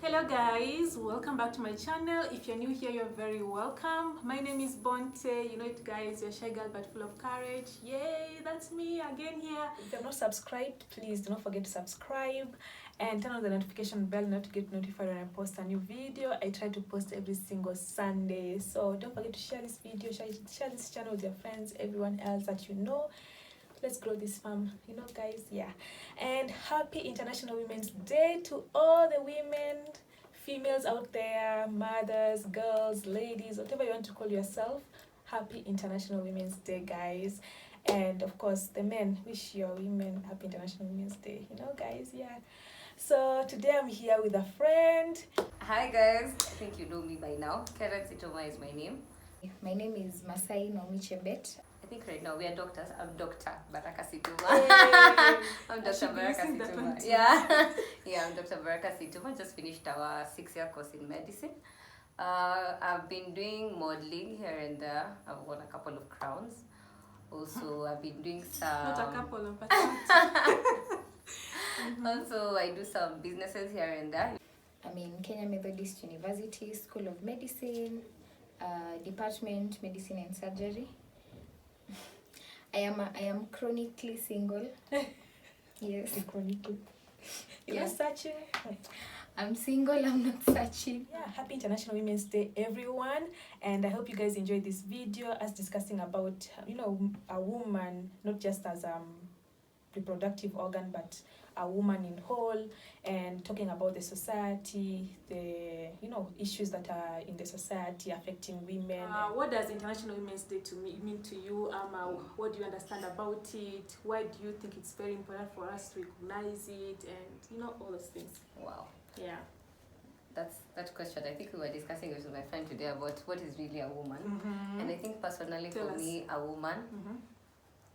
Hello guys, welcome back to my channel. If you're new here, you're very welcome. My name is Bonte. You know it guys, you're a shy girl but full of courage. Yay, that's me again here. If you're not subscribed, please do not forget to subscribe and turn on the notification bell not to get notified when I post a new video. I try to post every single Sunday, so don't forget to share this video, share this channel with your friends, everyone else that you know. Let's grow this farm, you know guys. Yeah, and happy International Women's Day to all the women, females out there, mothers, girls, ladies, whatever you want to call yourself. Happy International Women's Day, guys. And of course the men, wish your women happy International Women's Day, you know guys. Yeah, so today I'm here with a friend. Hi guys, I think you know me by now. Karen Sitoma is my name. My name is Masai Naomi Chebet. I think right now we are doctors. I'm Dr. Baraka Situma. Hey, I'm Dr. Baraka Situma. I'm Dr. Baraka Situma. Just finished our 6-year course in medicine. I've been doing modeling here and there. I've won a couple of crowns. Also, I've been doing some... Not a couple of, but Also, I do some businesses here and there. I'm in Kenya Methodist University School of Medicine, Department Medicine and Surgery. I am chronically single. Yes. chronically. You're Yeah. searching. I'm single, I'm not searching. Yeah, happy International Women's Day, everyone. And I hope you guys enjoyed this video, us discussing about, you know, a woman, not just as reproductive organ, but a woman in whole, and talking about the society, the, you know, issues that are in the society affecting women. What does International Women's Day mean to you? What do you understand about it? Why do you think it's very important for us to recognize it? And, you know, all those things. Wow. Yeah. That's that question. I think we were discussing it with my friend today about what is really a woman. And I think personally Tell for us. me, a woman,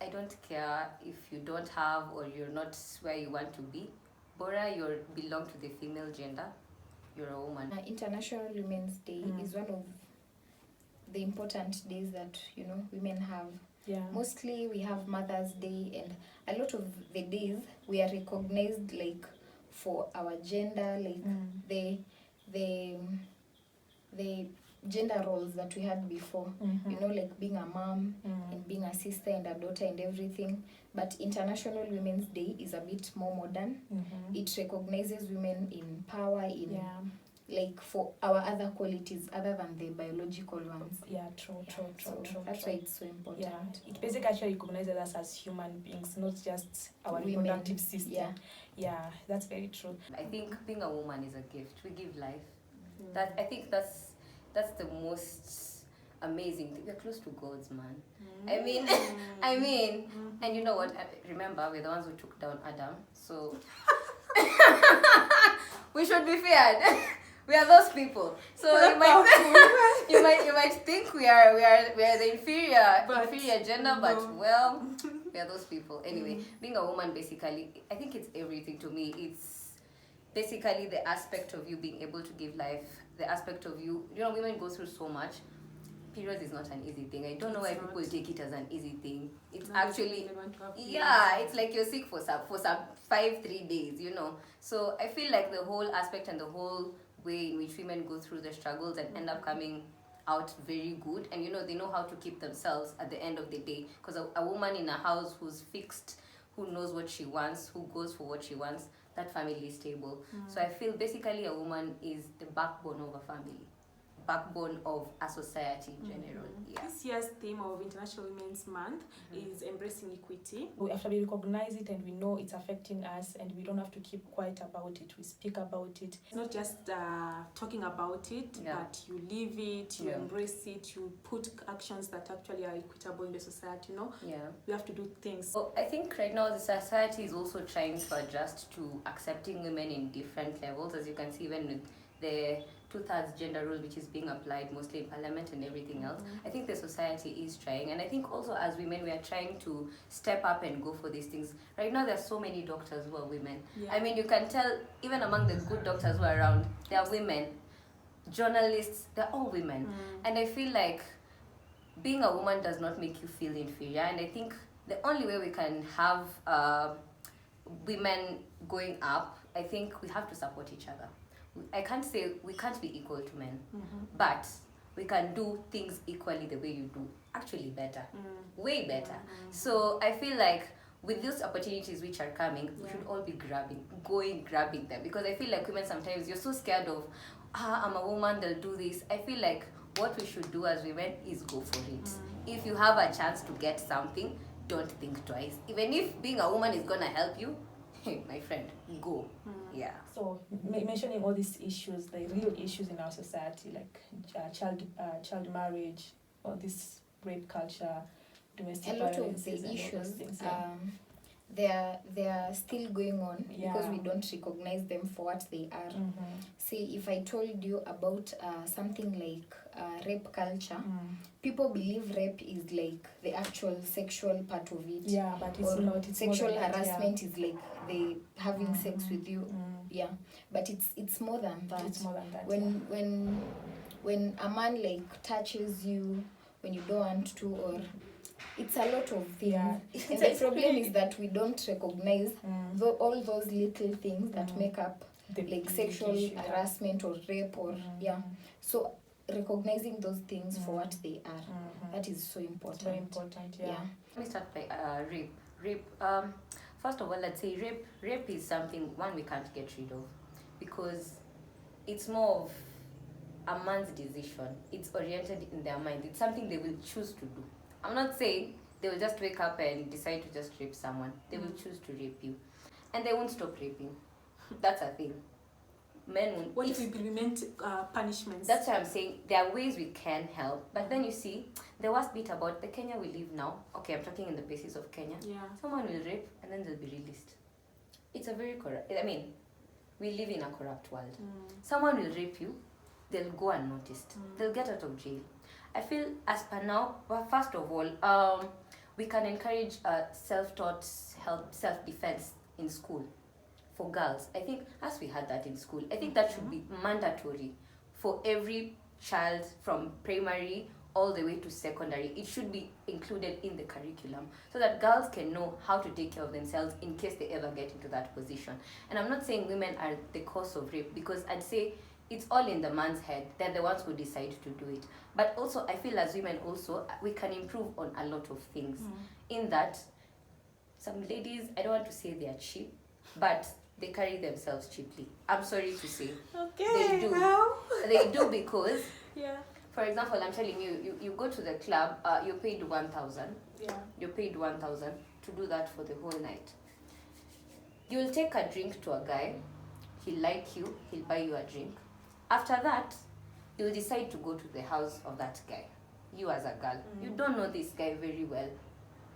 I don't care if you don't have or you're not where you want to be. Bora you belong to the female gender, you're a woman. International Women's Day is one of the important days that, you know, women have. Yeah. Mostly we have Mother's Day, and a lot of the days we are recognized like for our gender, like the gender roles that we had before, you know, like being a mom and being a sister and a daughter and everything. But International Women's Day is a bit more modern. It recognizes women in power, in like for our other qualities other than the biological ones. Yeah, true. That's why it's so important. Yeah, it basically actually recognizes us as human beings, not just our Women. reproductive system. Yeah. That's very true. I think being a woman is a gift. We give life. I think that's the most amazing thing. We're close to gods, man. I mean, and you know what? Remember, we're the ones who took down Adam, so we should be feared. We are those people. So you might think we are the inferior gender, but well, we are those people. Anyway, being a woman, basically, I think it's everything to me. It's basically the aspect of you being able to give life, the aspect of you know, women go through so much. Periods is not an easy thing. I don't know why people take it as an easy thing. It's actually, it's like you're sick for some 3 days, you know. So I feel like the whole aspect and the whole way in which women go through the struggles and end up coming out very good, and you know, they know how to keep themselves at the end of the day, because a woman in a house who's fixed, who knows what she wants, who goes for what she wants, that family is stable. So I feel basically a woman is the backbone of a family, backbone of a society in general. This year's theme of International Women's Month is embracing equity. After we recognize it and we know it's affecting us, and we don't have to keep quiet about it, we speak about it. It's not just talking about it, but you live it, you embrace it, you put actions that actually are equitable in the society, you know? Yeah. We have to do things. Well, I think right now the society is also trying to adjust to accepting women in different levels, as you can see even with the 2/3 gender rule, which is being applied mostly in parliament and everything else. I think the society is trying, and I think also as women we are trying to step up and go for these things. Right now there are so many doctors who are women. I mean, you can tell even among the good doctors who are around, there are women. Journalists, they're all women. And I feel like being a woman does not make you feel inferior, and I think the only way we can have women going up, I think we have to support each other. I can't say we can't be equal to men, but we can do things equally the way you do. Actually, better, way better. So I feel like with those opportunities which are coming, we should all be grabbing them, because I feel like women sometimes you're so scared of, I'm a woman, they'll do this. I feel like what we should do as women is go for it. If you have a chance to get something, don't think twice. Even if being a woman is gonna help you, hey, my friend, go. Yeah. So mentioning all these issues, the real issues in our society, like child marriage, all this rape culture, domestic A lot violence, of the and all those issues, things, they are still going on because Yeah. we don't recognize them for what they are. See, if I told you about something like rape culture, people believe rape is like the actual sexual part of it. Yeah, but it's or not. It's sexual more than that, harassment is like they having sex with you. Yeah, but it's more than that. It's more than that. When a man like touches you when you don't want to, or it's a lot of things. Yeah. And the problem is that we don't recognize all those little things that make up The like big sexual issue, yeah. harassment or rape or so recognizing those things for what they are, that is so important. It's very important. Yeah. Let me start by rape. First of all, let's say rape is something one we can't get rid of, because it's more of a man's decision. It's oriented in their mind. It's something they will choose to do. I'm not saying they will just wake up and decide to just rape someone. They will choose to rape you, and they won't stop raping. That's a thing. Men won't. What if we implement punishments? That's why I'm saying there are ways we can help, but then you see the worst bit about the Kenya we live now. Okay, I'm talking in the basis of Kenya. Yeah. Someone will rape and then they'll be released. It's a very corrupt. I mean, we live in a corrupt world. Someone will rape you, they'll go unnoticed. They'll get out of jail. I feel as per now, well, first of all, we can encourage self-taught self-defense in school for girls. I think as we had that in school, I think that should be mandatory for every child from primary all the way to secondary. It should be included in the curriculum so that girls can know how to take care of themselves in case they ever get into that position. And I'm not saying women are the cause of rape, because I'd say it's all in the man's head. They're the ones who decide to do it. But also, I feel as women also, we can improve on a lot of things. In that, some ladies, I don't want to say they are cheap, but they carry themselves cheaply. I'm sorry to say. Okay. They do. How? They do because, Yeah. for example, I'm telling you, you go to the club, you're paid 1,000. Yeah. You're paid 1,000 to do that for the whole night. You'll take a drink to a guy, he'll like you, he'll buy you a drink. After that, you'll decide to go to the house of that guy. You as a girl, you don't know this guy very well,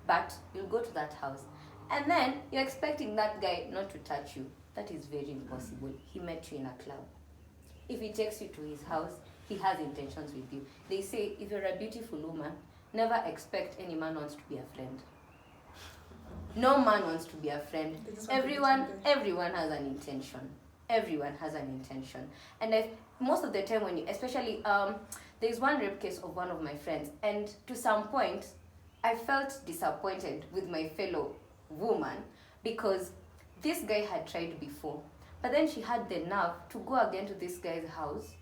but you'll go to that house. And then you're expecting that guy not to touch you. That is very impossible. He met you in a club. If he takes you to his house, he has intentions with you. They say, if you're a beautiful woman, never expect any man wants to be a friend. No man wants to be a friend. Everyone has an intention. Everyone has an intention. And most of the time when you, especially, there's one rape case of one of my friends, and to some point, I felt disappointed with my fellow woman because this guy had tried before, but then she had the nerve to go again to this guy's house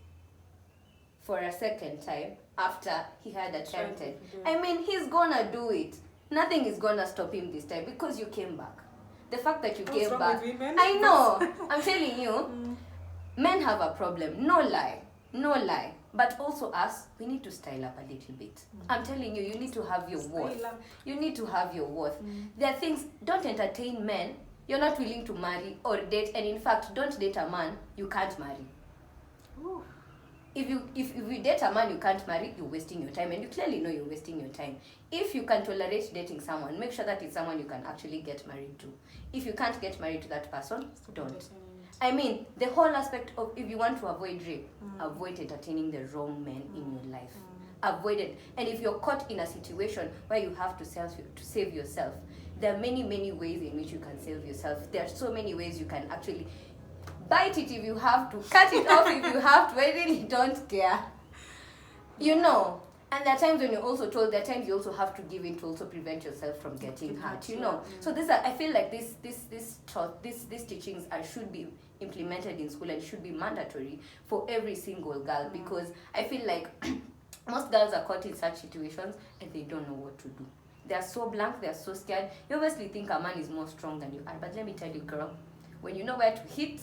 for a second time after he had attempted. I mean, he's gonna do it. Nothing is gonna stop him this time because you came back. The fact that you came back, I know. I'm telling you, men have a problem. No lie. But also us, we need to style up a little bit. I'm telling you, you need to have your worth. You need to have your worth. There are things, don't entertain men you're not willing to marry or date, and in fact, don't date a man you can't marry. Ooh. If you date a man you can't marry, you're wasting your time, and you clearly know you're wasting your time. If you can tolerate dating someone, make sure that it's someone you can actually get married to. If you can't get married to that person, don't. I mean, the whole aspect of if you want to avoid rape, avoid entertaining the wrong men in your life. Avoid it. And if you're caught in a situation where you have to save yourself, there are many ways in which you can save yourself. There are so many ways you can actually bite it if you have to, cut it off if you have to. I really don't care. You know. And there are times when you're also told, there are times you also have to give in to also prevent yourself from getting hurt, you know. So I feel like these teachings should be implemented in school and should be mandatory for every single girl, because I feel like most girls are caught in such situations and they don't know what to do. They are so blank, they are so scared. You obviously think a man is more strong than you are, but let me tell you, girl, when you know where to hit,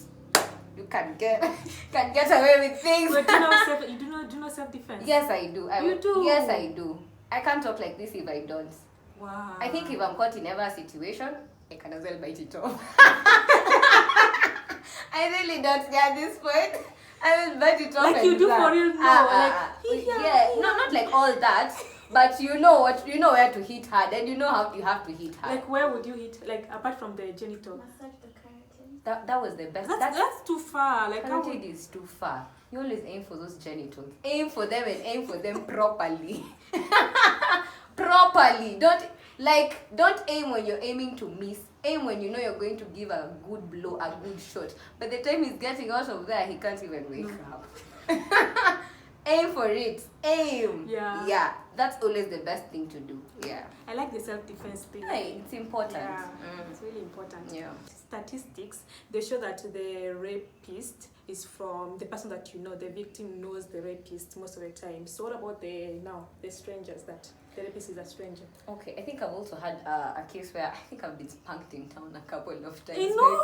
you can get away with things. But you do not self-defense? Yes, I do. You do? Yes, I do. I can't talk like this if I don't. Wow. I think if I'm caught in ever a situation, I can as well bite it off. I really don't at this point. I will bite it off. Like you do for real? No. Yeah, no, not like all that. But you know where to hit hard, and you know how you have to hit hard. Like where would you hit? Like apart from the genital? Massage the keratin. That was the best. That's too far. Like carotid is too far. You always aim for those genitals. Aim for them and aim for them properly. Properly. Don't aim when you're aiming to miss. Aim when you know you're going to give a good blow, a good shot. But the time he's getting out of there, he can't even wake up. Aim for it. Aim. Yeah. That's always the best thing to do. Yeah. I like the self-defense thing. Hey, it's important. Yeah, it's really important. Yeah. Statistics, they show that the rapist is from the person that you know. The victim knows the rapist most of the time. So what about the strangers, that the rapist is a stranger? Okay, I think I've also had a case where I think I've been spanked in town a couple of times. I know.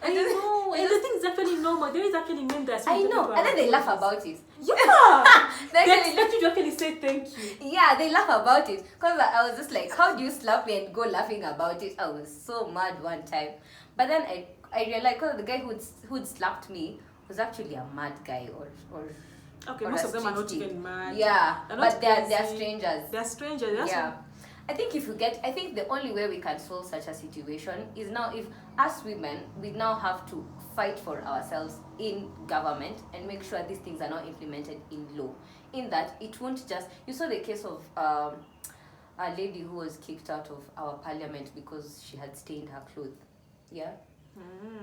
I know. And the thing is actually normal. There is actually men that I know. And then they laugh about it. Yeah. They expect you to actually say thank you. Yeah, they laugh about it. Because I was just like, how do you slap me and go laughing about it? I was so mad one time. But then I realized, because the guy who'd slapped me was actually a mad guy or okay, most of them are not even mad. Yeah, but they're strangers. They're strangers. Yeah. I think the only way we can solve such a situation is now, if as women we now have to fight for ourselves in government and make sure these things are not implemented in law. In that it won't just, you saw the case of a lady who was kicked out of our parliament because she had stained her clothes. Yeah.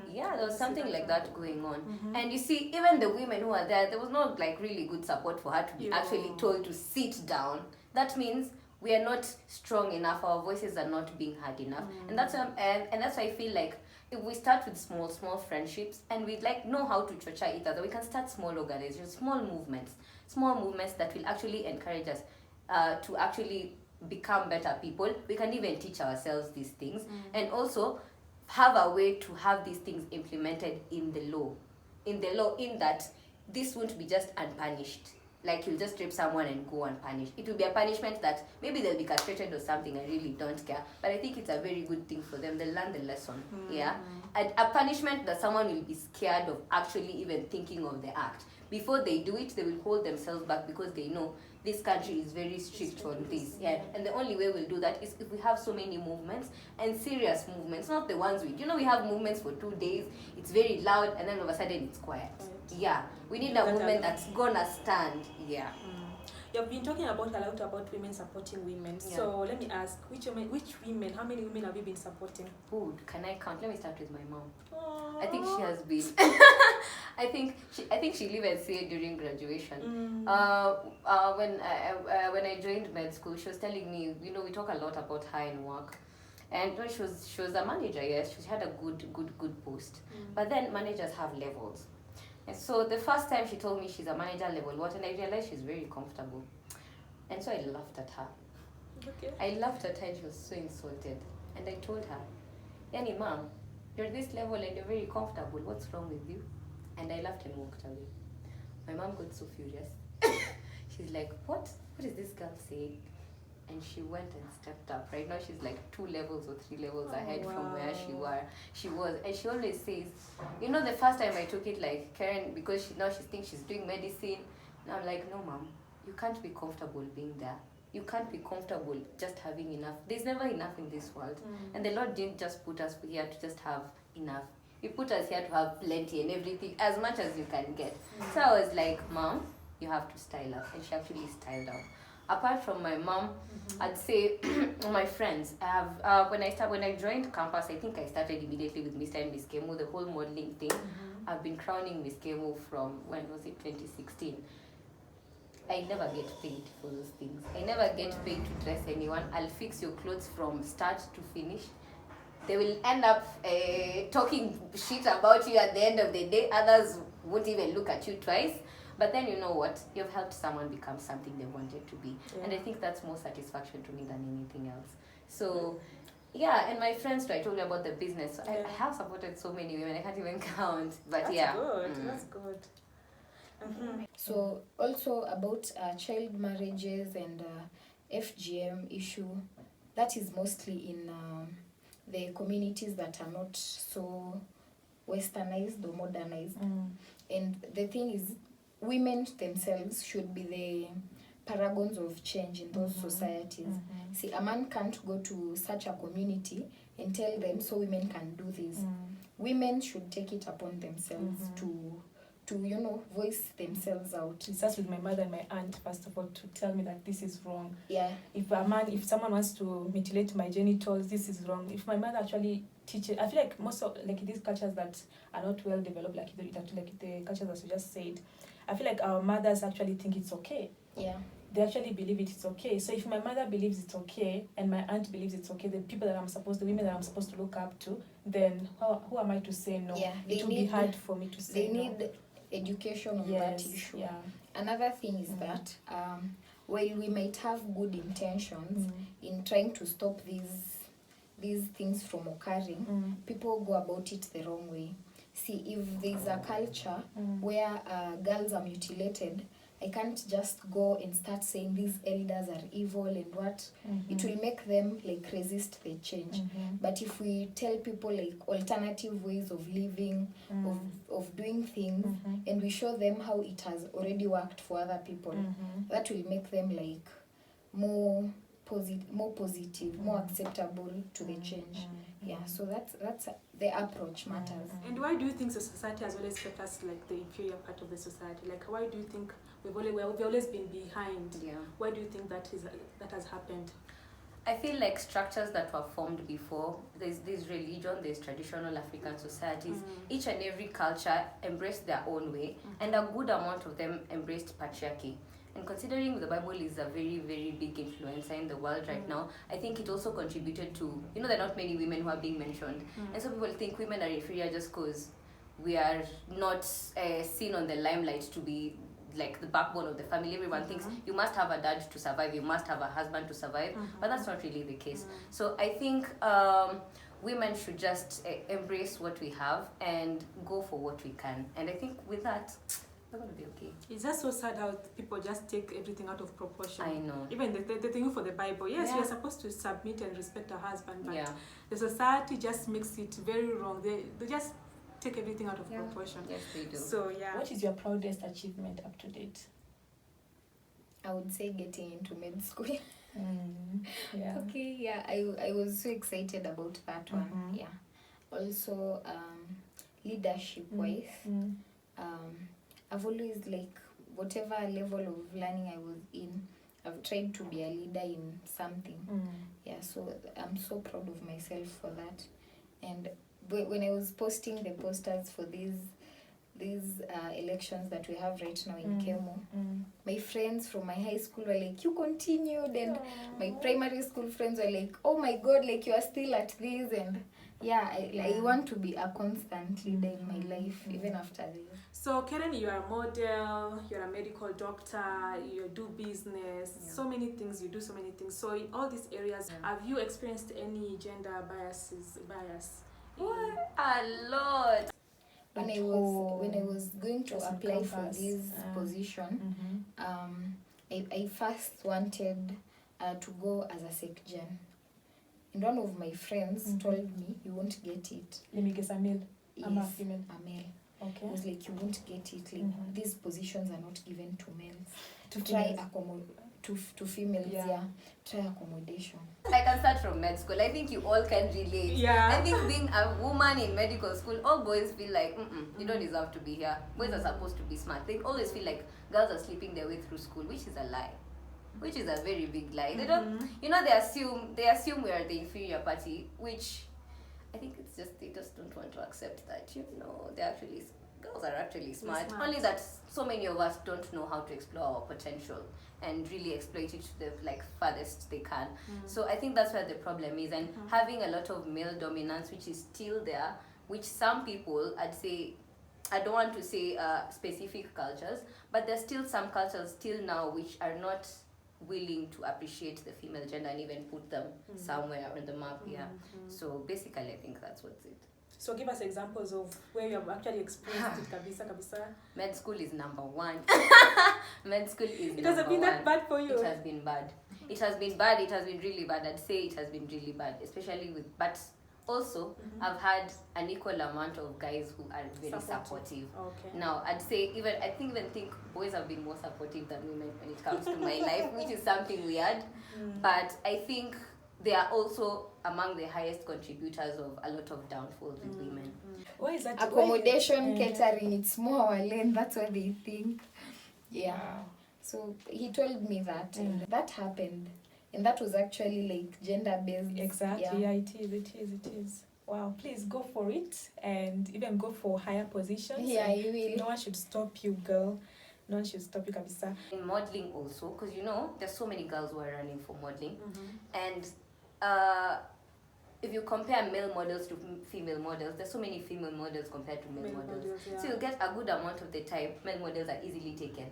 Yeah, there was something like that going on. And you see, even the women who were there was not like really good support for her to be actually told to sit down. That means we are not strong enough, our voices are not being heard enough. And that's why I feel like if we start with small friendships and we know how to chocha each other, we can start small organizations, small movements that will actually encourage us to actually become better people. We can even teach ourselves these things, and also have a way to have these things implemented in the law, in that this won't be just unpunished. Like you'll just rape someone and go unpunished. It will be a punishment that maybe they'll be castrated or something. I really don't care, but I think it's a very good thing for them. They'll learn the lesson. Yeah, a punishment that someone will be scared of actually even thinking of the act. Before they do it, they will hold themselves back because they know this country is very strict on this. Yeah, and the only way we'll do that is if we have so many movements, and serious movements, not the ones we have movements for 2 days, it's very loud, and then all of a sudden it's quiet. Yeah, we need a movement that's gonna stand. Yeah. You've been talking a lot about women supporting women. Yeah. So let me ask, which women, how many women have you been supporting? Who can I count? Let me start with my mom. Aww. I think she has been. I think she even said during graduation. When I joined med school, she was telling me, we talk a lot about her and work. And when she was a manager, yes, she had a good post. But then managers have levels. And so the first time she told me she's a manager level what, and I realized she's very comfortable. And so I laughed at her. Okay. I laughed at her and she was so insulted. And I told her, Yani ma'am, you're this level and you're very comfortable. What's wrong with you? And I laughed and walked away. My mom got so furious. She's like, what is this girl saying? And she went and stepped up. Right now she's like 2 levels or 3 levels ahead from where she was. And she always says, the first time I took it like Karen, because she thinks she's doing medicine. And I'm like, no mom, you can't be comfortable being there. You can't be comfortable just having enough. There's never enough in this world. And the Lord didn't just put us here to just have enough. He put us here to have plenty and everything, as much as you can get. So I was like, Mom, you have to style up. And she actually styled up. Apart from my mom, I'd say my friends. I have when I joined campus, I think I started immediately with Mr. and Miss Kemu, the whole modeling thing. I've been crowning Miss Kemu from, when was it, 2016. I never get paid for those things. I never get paid to dress anyone. I'll fix your clothes from start to finish. They will end up talking shit about you at the end of the day. Others won't even look at you twice. But then you know what? You've helped someone become something they wanted to be. Yeah. And I think that's more satisfaction to me than anything else. So, yeah, and my friends too, I told you about the business. So I have supported so many women, I can't even count. But that's yeah. Good. That's good. Mm-hmm. So also about child marriages and FGM issue, that is mostly in the communities that are not so westernized or modernized. And the thing is, women themselves should be the paragons of change in those societies. See, a man can't go to such a community and tell them, so women can do this. Women should take it upon themselves to voice themselves out. It starts with my mother and my aunt, first of all, to tell me that this is wrong. Yeah. If someone wants to mutilate my genitals, this is wrong. If my mother actually teaches, I feel like most of these cultures that are not well developed, like the cultures that you just said, I feel like our mothers actually think it's okay. Yeah. They actually believe it's okay. So if my mother believes it's okay and my aunt believes it's okay, the women that I'm supposed to look up to, then who am I to say no? Yeah, it will be hard for me to say no. They need education on that issue. Yeah. Another thing is that while we might have good intentions in trying to stop these things from occurring, people go about it the wrong way. See, if there's a culture where girls are mutilated, I can't just go and start saying these elders are evil and what. It will make them like resist the change. But if we tell people like alternative ways of living, of doing things, and we show them how it has already worked for other people, that will make them like more positive, more acceptable to the change. Yeah, so that's the approach matters. And why do you think the society has always kept us like the inferior part of the society? Like, why do you think we've always been behind? Yeah. Why do you think that has happened? I feel like structures that were formed before, there's religion, there's traditional African societies. Each and every culture embraced their own way, and a good amount of them embraced patriarchy. And considering the Bible is a very, very big influencer in the world right now, I think it also contributed to, there are not many women who are being mentioned. And some people think women are inferior just because we are not seen on the limelight to be like the backbone of the family. Everyone thinks you must have a dad to survive, you must have a husband to survive, but that's not really the case. So I think women should just embrace what we have and go for what we can. And I think with that, we're going to be okay. It's just so sad how people just take everything out of proportion. I know. Even the thing for the Bible. Yes, we are supposed to submit and respect our husband, but Yeah. the society just makes it very wrong. They just take everything out of proportion. Yes, they do. So, yeah. What is your proudest achievement up to date? I would say getting into med school. Yeah. Okay, yeah, I was so excited about that one. Yeah. Also, leadership wise, I've always like whatever level of learning I was in, I've tried to be a leader in something. Yeah, so I'm so proud of myself for that. And when I was posting the posters for these elections that we have right now in Kemo, my friends from my high school were like, you continued, and my primary school friends were like, oh my god, like you are still at this. And yeah, I want to be a constant leader in my life even after this. So Karen, you are a model, you're a medical doctor, you do business, so many things, you do so many things. So in all these areas, have you experienced any gender bias? What? A lot. When I was going to apply for this position, I first wanted to go as a sec-gen. And one of my friends told me, you won't get it. Let me guess, a male? Yes, I'm a female. a male. Okay. I was like, you won't get it. Like these positions are not given to males. To Try females. to females, Yeah. Try accommodation. I can start from med school. I think you all can relate. Yeah. I think being a woman in medical school, all boys feel like, you don't deserve to be here. Boys are supposed to be smart. They always feel like girls are sleeping their way through school, which is a lie. Which is a very big lie. They don't, they assume we are the inferior party, which I think it's just, they just don't want to accept that, they're actually girls are actually smart. smart. Only that so many of us don't know how to explore our potential and really exploit it to the like farthest they can. So I think that's where the problem is, and having a lot of male dominance, which is still there, which some people, I'd say, I don't want to say specific cultures, but there's still some cultures still now which are not willing to appreciate the female gender and even put them somewhere on the map here. So basically, I think that's what's it. So give us examples of where you have actually experienced it, kabisa. Med school is number one. Med school is It hasn't been that bad for you. It has been bad. It has been bad. It has been really bad. I'd say it has been really bad, especially with, but also I've had an equal amount of guys who are very supportive. Okay. Now I'd say I think boys have been more supportive than women when it comes to my life, which is something weird. But I think they are also among the highest contributors of a lot of downfalls with women. Why is that? Accommodation, catering, it's more our lane. That's what they think. Yeah. So he told me that, and that happened. And that was actually like gender-based. Exactly, yeah, it is. Wow, please go for it and even go for higher positions. Yeah, you will. No one should stop you, girl. No one should stop you, kabisa. In modeling also, because there's so many girls who are running for modeling. And if you compare male models to female models, there's so many female models compared to male models. So you get a good amount of the time male models are easily taken.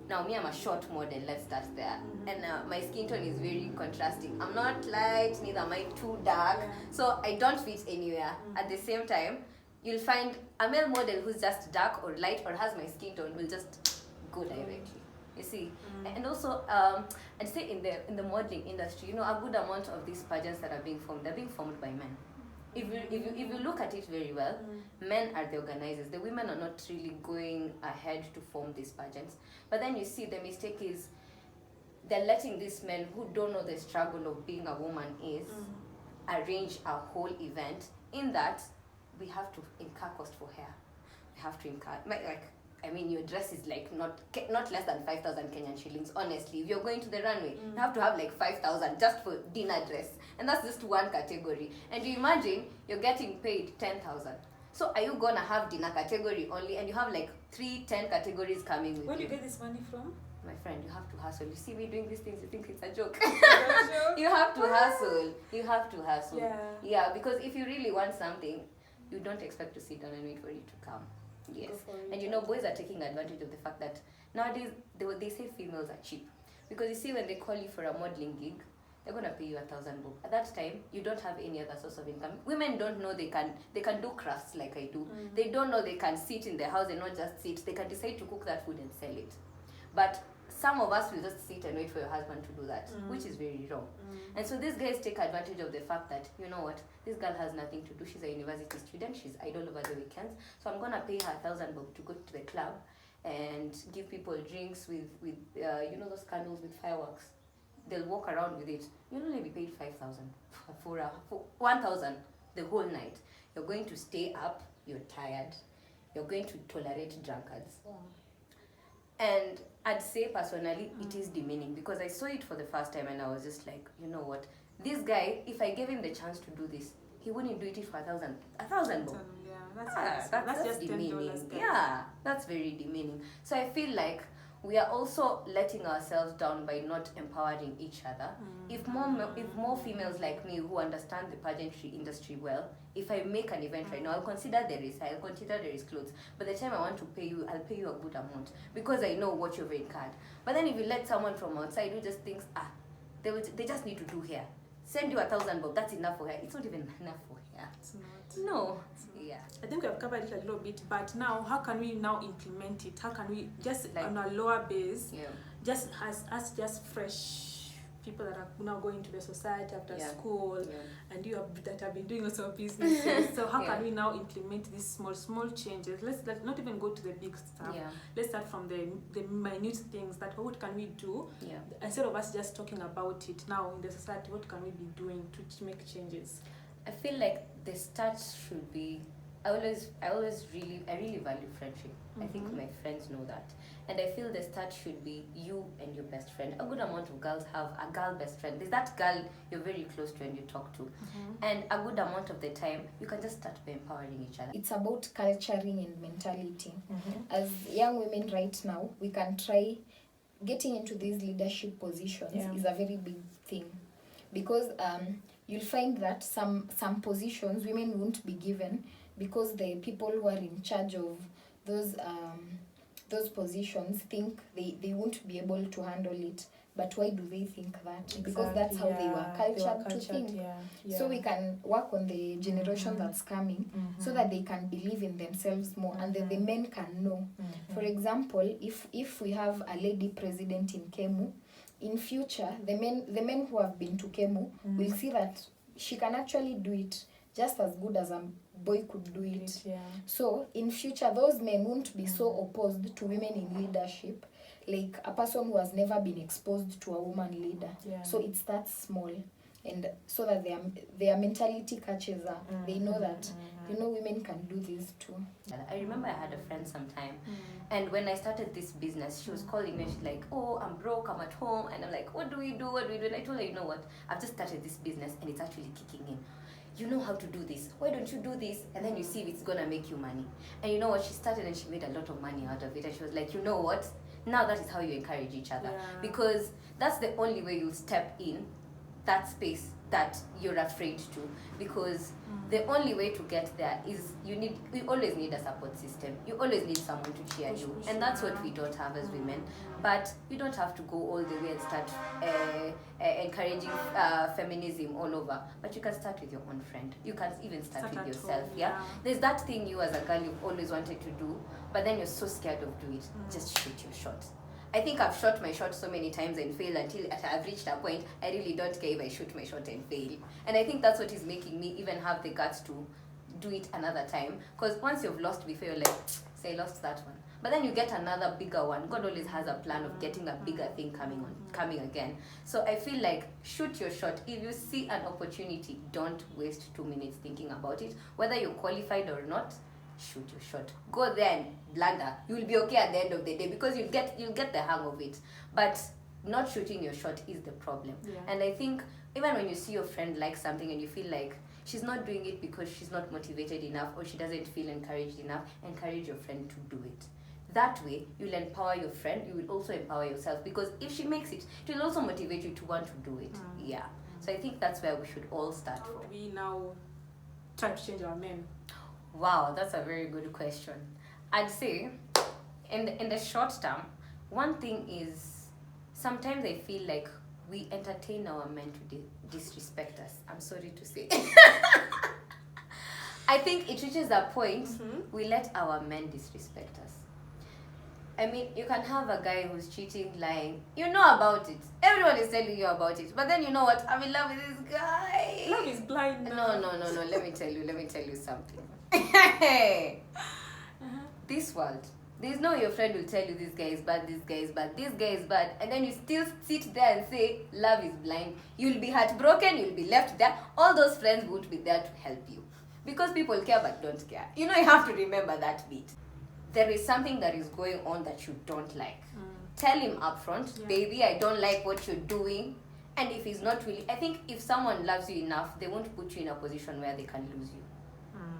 Now me, I'm a short model, let's start there. And my skin tone is very contrasting. I'm not light, neither am I too dark. So I don't fit anywhere. At the same time, you'll find a male model who's just dark or light or has my skin tone will just go directly. You see? And also, I'd say in the modeling industry, a good amount of these pageants that are being formed, they're being formed by men. If you look at it very well, men are the organizers. The women are not really going ahead to form these pageants. But then you see the mistake is they're letting these men who don't know the struggle of being a woman arrange a whole event in that we have to incur cost for hair. We have to incur, your dress is like not less than 5,000 Kenyan shillings, honestly. If you're going to the runway, you have to have like 5,000 just for dinner dress. And that's just one category. And you imagine you're getting paid 10,000. So are you gonna have dinner category only and you have like 10 categories coming with you? Where do you get this money from? My friend, you have to hustle. You see me doing these things, you think it's a joke. You have to hustle. You have to hustle. Yeah, because if you really want something, you don't expect to sit down and wait for it to come. Yes. And boys are taking advantage of the fact that nowadays they say females are cheap. Because you see, when they call you for a modeling gig, they're gonna pay you 1,000 bob. At that time, you don't have any other source of income. Women don't know they can do crafts like I do. They don't know they can sit in their house and not just sit. They can decide to cook that food and sell it. But some of us will just sit and wait for your husband to do that, which is very wrong. And so these guys take advantage of the fact that, you know what, this girl has nothing to do. She's a university student. She's idle over the weekends. So I'm gonna pay her 1,000 bob to go to the club and give people drinks with those candles with fireworks. They'll walk around with it. You'll only be paid 5,000 for 1,000 the whole night. You're going to stay up. You're tired. You're going to tolerate drunkards. And I'd say personally, it is demeaning because I saw it for the first time and I was just like, you know what? This guy, if I gave him the chance to do this, he wouldn't do it for 1,000. 1,000 bob. That's just demeaning. Yeah, that's very demeaning. So I feel like we are also letting ourselves down by not empowering each other. If more females like me who understand the pageantry industry well, if I make an event right now, I'll consider there is clothes. By the time I want to pay you, I'll pay you a good amount because I know what you've incurred. But then if you let someone from outside who just thinks, they just need to do hair, send you 1,000 bob, that's enough for hair. It's not even enough for hair. It's not. No. Yeah. I think we have covered it a little bit, but now how can we now implement it? How can we just on a lower base, just as just fresh people that are now going to the society after school, and you that have been doing lots of businesses. So how can we now implement these small changes? Let's not even go to the big stuff. Let's start from the minute things. That what can we do instead of us just talking about it now in the society? What can we be doing to make changes? I feel like the start should be I really value friendship. I think my friends know that. And I feel the start should be you and your best friend. A good amount of girls have a girl best friend. There's that girl you're very close to and you talk to. And a good amount of the time, you can just start by empowering each other. It's about culturing and mentality. As young women right now, we can try getting into these leadership positions is a very big thing. Because you'll find that some positions women won't be given because the people who are in charge of those positions think they won't be able to handle it. But why do they think that? Exactly, because that's how they were cultured to think. So we can work on the generation that's coming so that they can believe in themselves more and then the men can know. For example, if we have a lady president in Kemu, in future the men who have been to Kemu will see that she can actually do it just as good as a boy could do it. So in future those men won't be so opposed to women in leadership like a person who has never been exposed to a woman leader. So it starts small, and so that their mentality catches up. They know that women can do this too. I remember I had a friend sometime, and when I started this business, she was calling me. She's like, "Oh, I'm broke. I'm at home," and I'm like, "What do we do? What do we do?" And I told her, "You know what? I've just started this business, and it's actually kicking in. You know how to do this. Why don't you do this? And then you see if it's gonna make you money." And you know what? She started and she made a lot of money out of it. And she was like, "You know what? Now that is how you encourage each other, because that's the only way you'll step in that space that you're afraid to, because the only way to get there is you always need a support system. You always need someone to cheer you, and that's what we don't have as women. But you don't have to go all the way and start encouraging feminism all over, but you can start with your own friend. You can even start with yourself. There's that thing you as a girl you've always wanted to do, but then you're so scared of doing it. Just shoot your shot. I think I've shot my shot so many times and failed until I've reached a point I really don't care if I shoot my shot and fail. And I think that's what is making me even have the guts to do it another time. Because once you've lost before, you're like, say I lost that one. But then you get another bigger one. God always has a plan of getting a bigger thing coming again. So I feel like shoot your shot. If you see an opportunity, don't waste 2 minutes thinking about it. Whether you're qualified or not, shoot your shot. Go there and blunder. You'll be okay at the end of the day because you'll get the hang of it. But not shooting your shot is the problem. And I think even when you see your friend like something and you feel like she's not doing it because she's not motivated enough or she doesn't feel encouraged enough, encourage your friend to do it. That way, you'll empower your friend. You will also empower yourself, because if she makes it, it will also motivate you to want to do it. So I think that's where we should all start from. We now try to change our men. Wow, that's a very good question. I'd say in the short term, one thing is sometimes I feel like we entertain our men to disrespect us. I'm sorry to say. I think it reaches a point we let our men disrespect us. I mean, you can have a guy who's cheating, lying. You know about it. Everyone is telling you about it. But then you know what? I'm in love with this guy. Love is blind now. No. Let me tell you something. This world, there's no your friend will tell you this guy is bad, this guy is bad, this guy is bad, and then you still sit there and say love is blind. You'll be heartbroken, you'll be left there. All those friends won't be there to help you, because people care but don't care. You have to remember that bit. There is something that is going on that you don't like. Tell him upfront, baby, I don't like what you're doing. And if he's not really, I think if someone loves you enough, they won't put you in a position where they can lose you.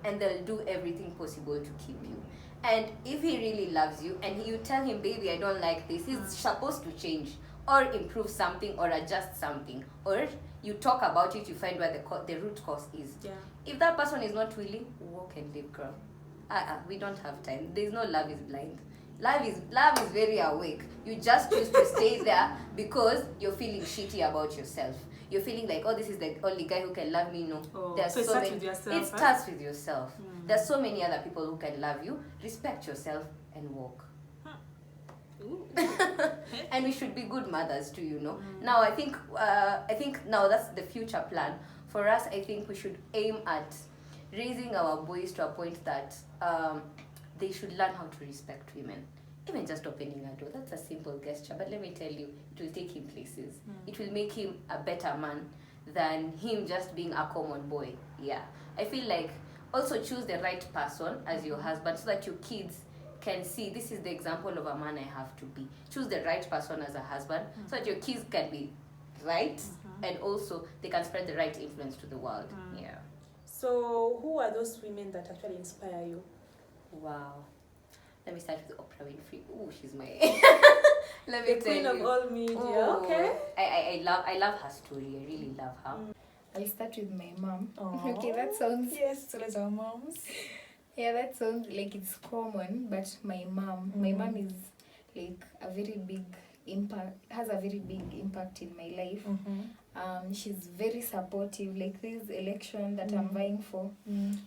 And they'll do everything possible to keep you. And if he really loves you and you tell him, baby, I don't like this, he's supposed to change or improve something or adjust something, or you talk about it, you find where the root cause is. If that person is not willing, walk and live, girl. We don't have time. There's no love is blind. Love is very awake. You just choose to stay there because you're feeling shitty about yourself. You're feeling like, oh, this is the only guy who can love me. No. So it starts with yourself. It starts with yourself. There's so many other people who can love you. Respect yourself and walk. And we should be good mothers too, Now I think now that's the future plan. For us, I think we should aim at raising our boys to a point that they should learn how to respect women. Even just opening a door, that's a simple gesture, but let me tell you, it will take him places. It will make him a better man than him just being a common boy. I feel like Also choose the right person as your husband so that your kids can see this is the example of a man I have to be. Choose the right person as a husband so that your kids can be right and also they can spread the right influence to the world. Yeah. So who are those women that actually inspire you? Wow. Let me start with Oprah Winfrey. Ooh, she's my let The me tell queen you. of all media. Ooh. Okay. I love her story. I really love her. I'll start with my mom. Aww. Okay, that sounds... Yes, so let's our moms. Yeah, that sounds like it's common, but my mom is like a very big impact, has a very big impact in my life. She's very supportive. Like this election that I'm vying for,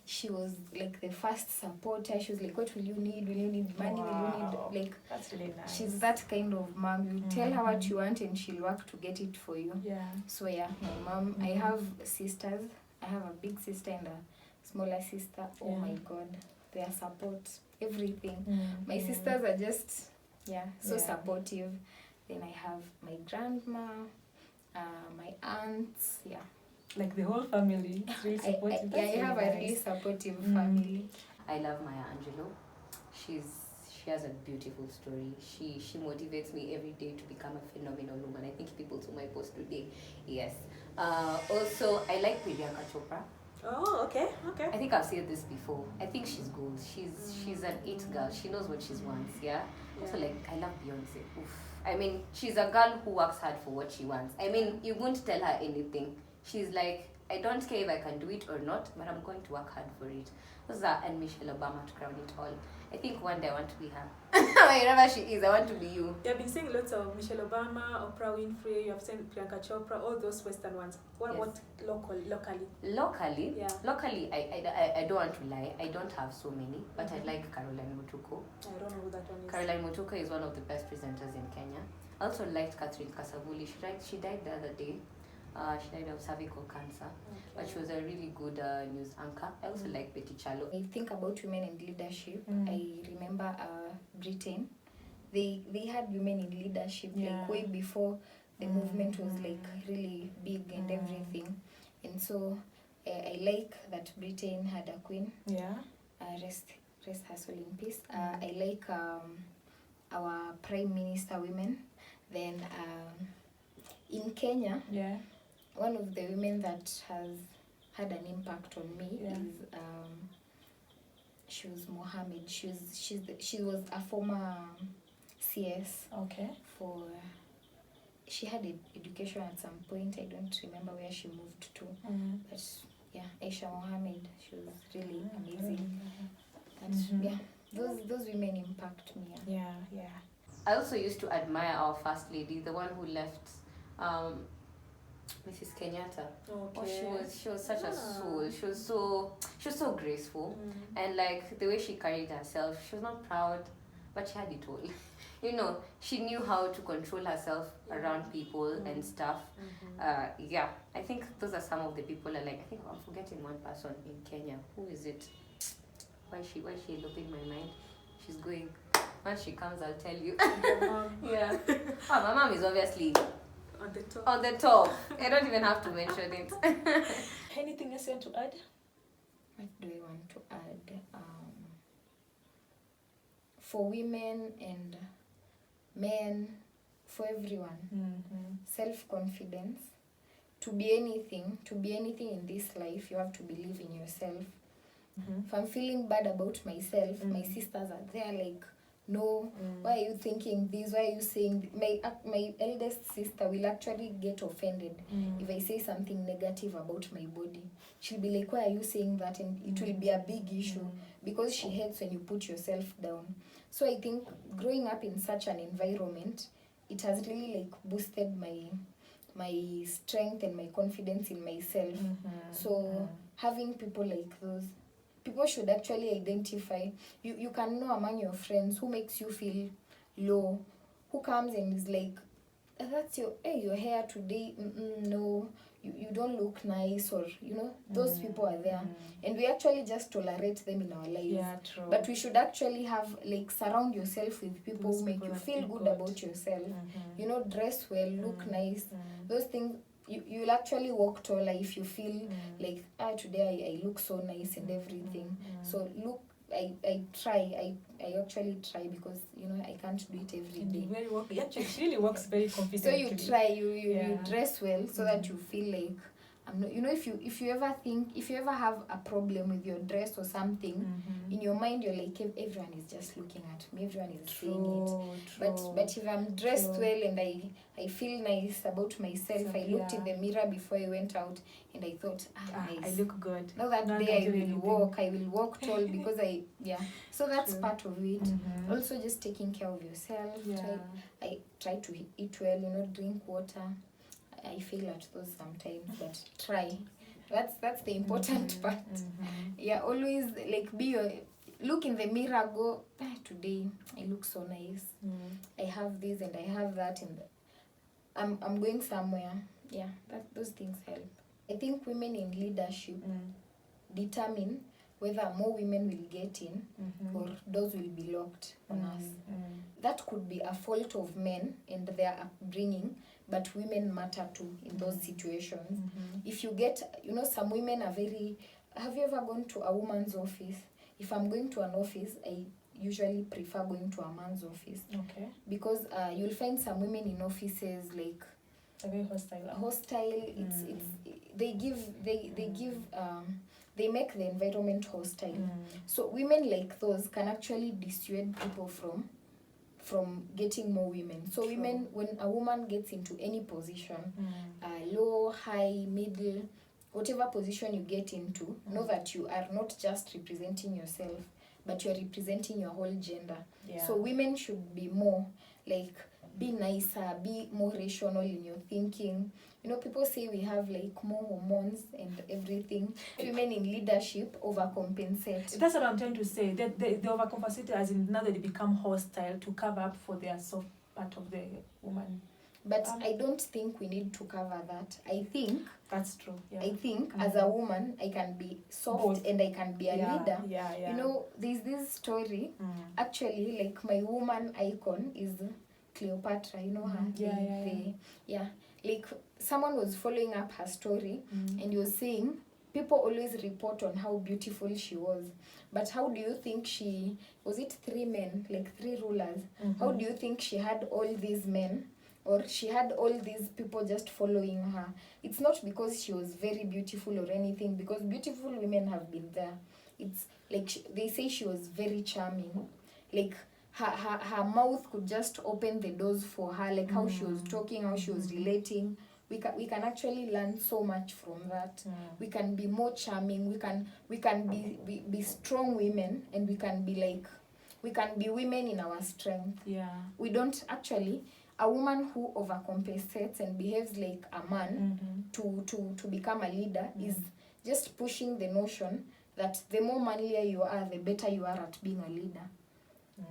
she was like the first supporter. She was like, what will you need? Will you need money? Will you need, like, that's really nice. she's that kind of mom. You tell her what you want and she'll work to get it for you. Yeah. So yeah, my mom. I have sisters. I have a big sister and a smaller sister. Oh my god, their support, everything. My sisters are just so supportive. Then I have my grandma, my aunts, Like the whole family is really supportive. I have a really supportive family. I love Maya Angelou. She has a beautiful story. She motivates me every day to become a phenomenal woman. I think people saw my post today. Yes. Also, I like Priyanka Chopra. Oh, okay. I think I've said this before. I think she's good. She's an it girl. She knows what she wants. Yeah. Also, like, I love Beyonce. Oof. I mean, she's a girl who works hard for what she wants. I mean, you won't tell her anything. She's like, I don't care if I can do it or not, but I'm going to work hard for it. Those are and Michelle Obama to crown it all. I think one day I want to be her. Wherever she is, I want to be you. You have been seeing lots of Michelle Obama, Oprah Winfrey, you have seen Priyanka Chopra, all those Western ones. What locally? Locally? Yeah. Locally, I don't want to lie. I don't have so many, but I like Caroline Mutuku. I don't know who that one is. Caroline Mutuku is one of the best presenters in Kenya. I also liked Catherine Kasavuli. She died the other day. She died of cervical cancer, but she was a really good news anchor. I also like Betty Chalo. I think about women in leadership. I remember Britain. They had women in leadership like way before the movement was like really big and everything. And so I like that Britain had a queen. Yeah. Rest her soul in peace. I like our prime minister women. Then in Kenya, one of the women that has had an impact on me is she was Mohammed. She was a former CS. Okay. She had education at some point. I don't remember where she moved to. But yeah, Aisha Mohammed. She was really amazing. And those women impact me. Yeah. I also used to admire our first lady, the one who left, Mrs. Kenyatta. Okay. Oh, she was such a soul. She was so graceful, and like the way she carried herself, she was not proud, but she had it all. You know, she knew how to control herself around people and stuff. I think those are some of the people I like. I think I'm forgetting one person in Kenya. Who is it? Why is she eloping my mind? She's going. Once she comes, I'll tell you. Yeah. Oh, my mom is obviously on the top. I don't even have to mention it. Anything else you want to add? What do I want to add? For women and men, for everyone, self-confidence. To be anything in this life, you have to believe in yourself. If I'm feeling bad about myself, my sisters are there like, no, why are you thinking this? Why are you saying my eldest sister will actually get offended if I say something negative about my body. She'll be like, why are you saying that? And it will be a big issue because she hates when you put yourself down. So I think growing up in such an environment, it has really like boosted my strength and my confidence in myself. So having people like those, people should actually identify. You can know among your friends who makes you feel low, who comes and is like, that's your hair today, no, you don't look nice, or those people are there, and we actually just tolerate them in our lives. Yeah, true. But we should actually have like surround yourself with people who make you feel good about yourself. Dress well, look nice. Those things, you'll actually walk taller if you feel like today I look so nice and everything. So look, I actually try, because I can't do it every day. Actually, she really works very confidently. So you try, you dress well so that you feel like I'm not, if you ever have a problem with your dress or something, in your mind you're like, everyone is just looking at me, everyone is saying it. But if I'm dressed well and I feel nice about myself, I looked in the mirror before I went out and I thought, nice, I look good. Now that day I will walk tall because so that's part of it. Also just taking care of yourself. I try to eat well, drink water. I fail at those sometimes, but try. That's the important part. Always like look in the mirror, go, today I look so nice. I have this and I have that, and I'm going somewhere. Those things help. I think women in leadership determine whether more women will get in or doors will be locked on us. That could be a fault of men and their upbringing, but women matter too in those situations. If you get, some women are very... Have you ever gone to a woman's office? If I'm going to an office, I usually prefer going to a man's office. Okay. Because you'll find some women in offices like... very hostile. They make the environment hostile. So women like those can actually dissuade people from getting more women. So women, when a woman gets into any position, low, high, middle, whatever position you get into, know that you are not just representing yourself, but you're representing your whole gender. So women should be more like, be nicer, be more rational in your thinking. People say we have like more hormones and everything. Women in leadership overcompensate. That's what I'm trying to say. They overcompensate, as in now they become hostile to cover up for their soft part of the woman. But I don't think we need to cover that. I think that's true. I think as a woman I can be soft both, and I can be a leader. There's this story. Actually, like my woman icon is Cleopatra, her? Like someone was following up her story and he was saying people always report on how beautiful she was, but how do you think was it 3 men, like 3 rulers? How do you think she had all these men, or she had all these people just following her? It's not because she was very beautiful or anything, because beautiful women have been there. It's like they say she was very charming, like her mouth could just open the doors for her, like how she was talking, how she was relating. We can actually learn so much from that. We can be more charming. We can be strong women, and we can be women in our strength. We don't actually... A woman who overcompensates and behaves like a man to become a leader is just pushing the notion that the more manlier you are, the better you are at being a leader.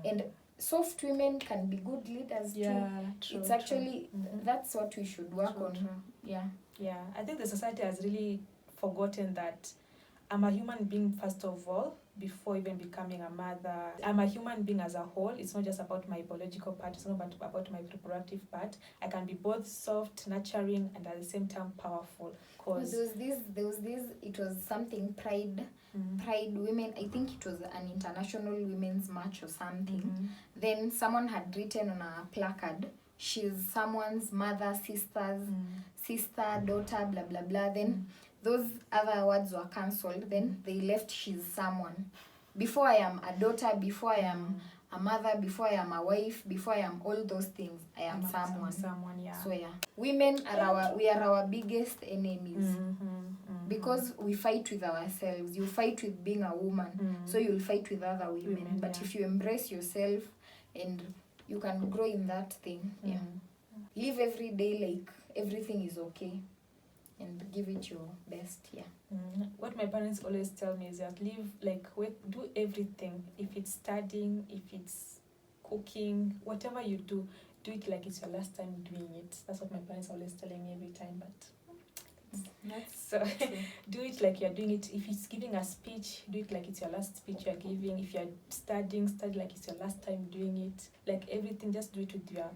And soft women can be good leaders too. True, it's actually that's what we should work on. I think the society has really forgotten that I'm a human being first of all, before even becoming a mother. I'm a human being as a whole. It's not just about my biological part, it's not about my reproductive part. I can be both soft, nurturing, and at the same time powerful. There was this, it was something Pride Women, I think it was an international women's march or something. Then someone had written on a placard, she's someone's mother, sister, daughter, blah blah blah. Then those other words were cancelled. Then they left she's someone. Before I am a daughter, before I am a mother, before I am a wife, before I am all those things, I am someone. So women are our biggest enemies. Because we fight with ourselves. You fight with being a woman, so you'll fight with other women. But if you embrace yourself, and you can grow in that thing, live every day like everything is okay, and give it your best. What my parents always tell me is that do everything. If it's studying, if it's cooking, whatever you do it like it's your last time doing it. That's what my parents are always telling me every time. But so do it like you're doing it. If it's giving a speech, do it like it's your last speech you're giving. If you're study like it's your last time doing it. Like everything, just do it with your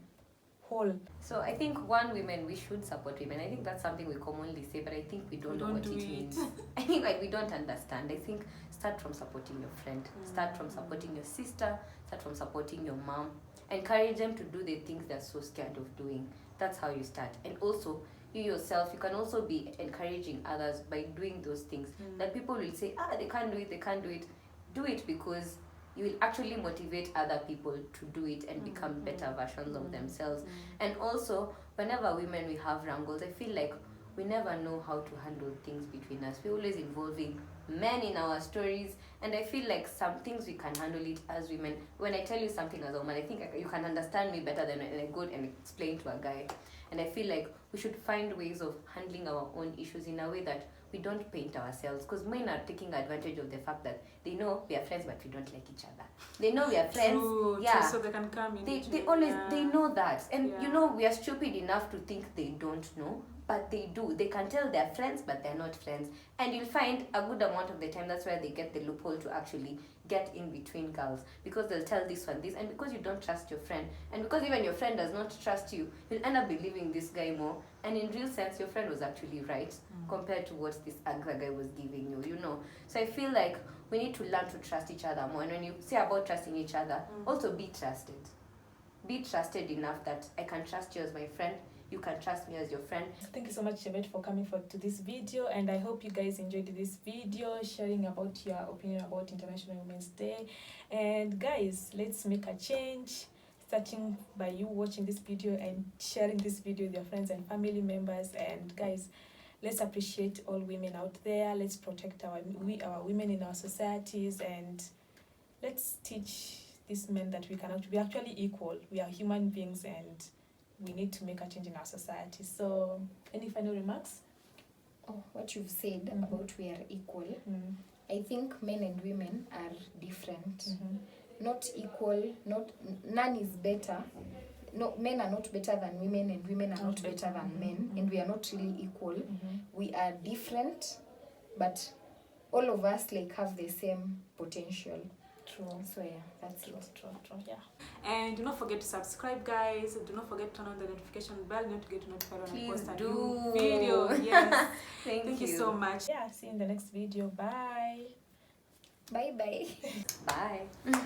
whole. So I think women, we should support women. I think that's something we commonly say, but I think we don't know what it means. I think like we don't understand. I think start from supporting your friend, start from supporting your sister, start from supporting your mom. Encourage them to do the things they're so scared of doing. That's how you start. And also you yourself, you can also be encouraging others by doing those things that people will say, they can't do it, they can't do it. Do it, because you will actually motivate other people to do it and become better versions of themselves. And also, whenever women we have wrangles, I feel like we never know how to handle things between us. We're always involving men in our stories, and I feel like some things we can handle it as women. When I tell you something as a woman, I think you can understand me better than when I go and explain to a guy. And I feel like we should find ways of handling our own issues in a way that we don't paint ourselves, because men are taking advantage of the fact that they know we are friends but we don't like each other. They know we are friends. True, so they can come in. They always they know that. And you know, we are stupid enough to think they don't know, but they do. They can tell they're friends but they're not friends. And you'll find a good amount of the time that's where they get the loophole to actually get in between girls, because they'll tell this one this, and because you don't trust your friend, and because even your friend does not trust you, you'll end up believing this guy more, and in real sense your friend was actually right compared to what this other guy was giving you, you know. So I feel like we need to learn to trust each other more. And when you say about trusting each other, also be trusted enough that I can trust you as my friend, you can trust me as your friend. Thank you so much, Chebet, for coming to this video, and I hope you guys enjoyed this video, sharing about your opinion about International Women's Day. And guys, let's make a change, starting by you watching this video and sharing this video with your friends and family members. And guys, let's appreciate all women out there. Let's protect our women in our societies, and let's teach these men that we are actually equal. We are human beings, and we need to make a change in our society. So, any final remarks? What you've said about we are equal. I think men and women are different. Not equal. None is better. No, men are not better than women, and women are not better than men, and we are not really equal. We are different, but all of us have the same potential. True. So yeah, that's it. True. Yeah. And do not forget to subscribe, guys. Do not forget to turn on the notification bell not to get notified when I post a new video. Yes. Thank you so much. Yeah, see you in the next video. Bye. Bye. Bye.